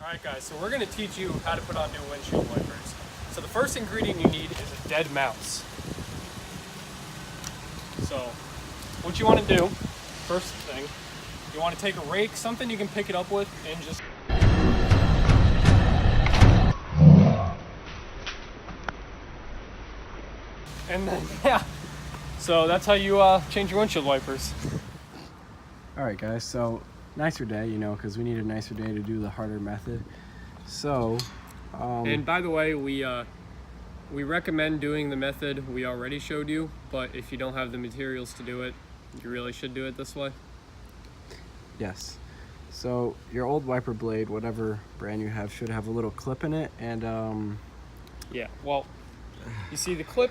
Alright guys, so we're going to teach you how to put on new windshield wipers. So the first ingredient you need is a dead mouse. So what you want to do, first thing, you want to take a rake, something you can pick it up with, and just and then yeah. So that's how you change your windshield wipers. Alright guys, so nicer day, you know, because we need a nicer day to do the harder method. So, and by the way, we recommend doing the method we already showed you, but if you don't have the materials to do it, you really should do it this way. Yes. So your old wiper blade, whatever brand you have, should have a little clip in it, and yeah, well, you see the clip,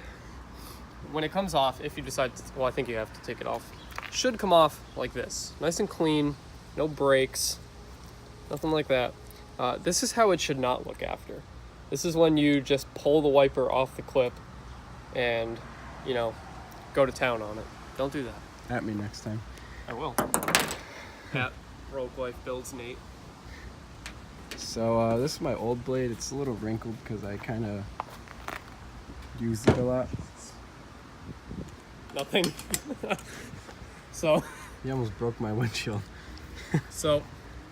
when it comes off, if you decide to, well, I think you have to take it off, should come off like this, nice and clean, no breaks, nothing like that. This is how it should not look after. This is when you just pull the wiper off the clip and, you know, go to town on it. Don't do that. at me next time. I will. At Broke Life Builds Nate. So this is my old blade. It's a little wrinkled because I kind of used it a lot. Nothing. So You almost broke my windshield. So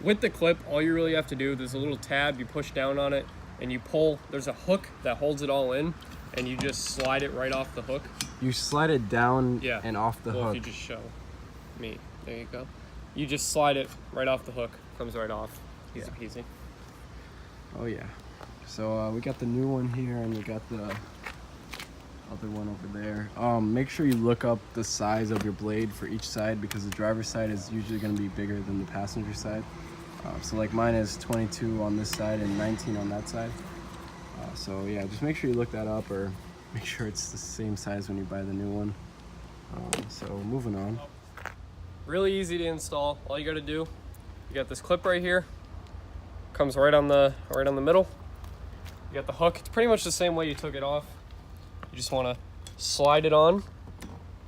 with the clip, all you really have to do, there's a little tab, you push down on it and you pull, there's a hook that holds it all in, and you just slide it right off the hook. You slide it down and off the well, hook. If you just show me, there you go. You just slide it right off the hook, comes right off. Easy peasy. Oh yeah. So we got the new one here, and we got the other one over there. Make sure you look up the size of your blade for each side, because the driver's side is usually going to be bigger than the passenger side. So like mine is 22 on this side and 19 on that side. So yeah, just make sure you look that up, or make sure it's the same size when you buy the new one. So moving on. Really easy to install. All you got to do, you got this clip right here. Comes right on the middle. You got the hook. It's pretty much the same way you took it off. You just want to slide it on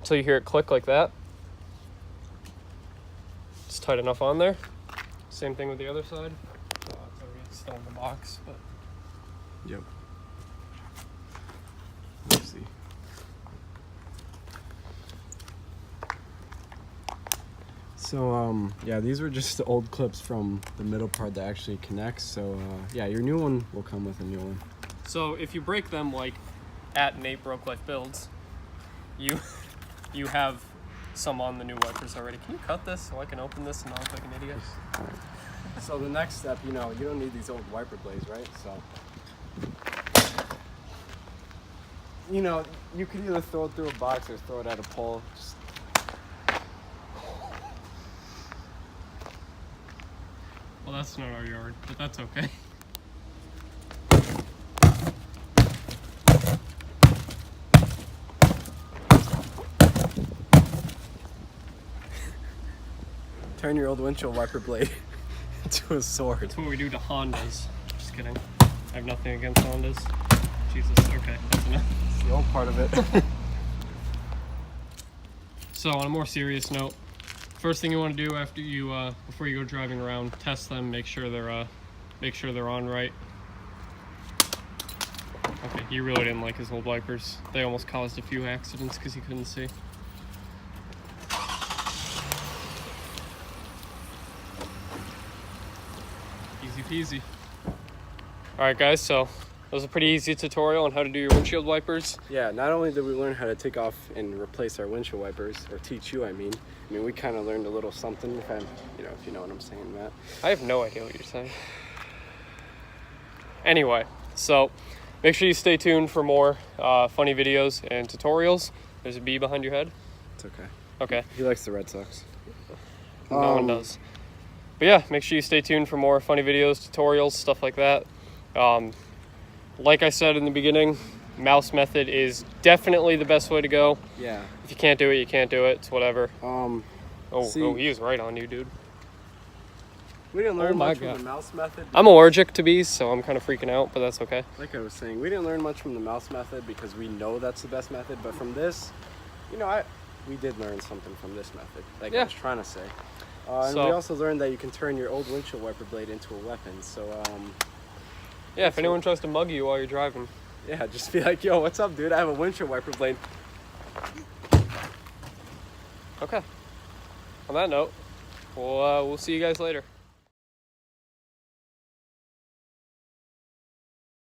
until you hear it click like that. It's tight enough on there. Same thing with the other side. It's already still in the box, but Yep. Let's see. So yeah, these were just the old clips from the middle part that actually connects. So yeah, your new one will come with a new one. so if you break them like at Nate Broke Life Builds, you have some on the new wipers already. Can you cut this so I can open this and not look like an idiot? So the next step, you know, you don't need these old wiper blades, right? So, you know, you could either throw it through a box or throw it at a pole. Just... Well, that's not our yard, but that's okay. Turn your old windshield wiper blade into a sword. That's what we do to Hondas. Just kidding. I have nothing against Hondas. Jesus, okay, that's enough. It's the old part of it. So on a more serious note, first thing you want to do after you before you go driving around, test them, make sure they're on right. Okay, he really didn't like his old wipers. They almost caused a few accidents because he couldn't see. Easy peasy. Alright guys, so that was a pretty easy tutorial on how to do your windshield wipers. Yeah, not only did we learn how to take off and replace our windshield wipers, or teach you, I mean we kind of learned a little something, if you know what I'm saying, Matt. I have no idea what you're saying. Anyway, so make sure you stay tuned for more funny videos and tutorials. There's a bee behind your head. It's okay. Okay. He likes the Red Sox. No one does. But yeah, make sure you stay tuned for more funny videos, tutorials, stuff like that. Like I said in the beginning, mouse method is definitely the best way to go. Yeah. If you can't do it, you can't do it. It's whatever. Oh, he was right on you, dude. We didn't learn much from the mouse method. I'm allergic to bees, so I'm kind of freaking out, but that's okay. Like I was saying, we didn't learn much from the mouse method because we know that's the best method. But from this, you know, we did learn something from this method. Like I was trying to say. And So- we also learned that you can turn your old windshield wiper blade into a weapon. So Yeah, if anyone tries to mug you while you're driving. yeah, just be like, yo, what's up, dude? I have a windshield wiper blade. Okay. On that note, we'll see you guys later.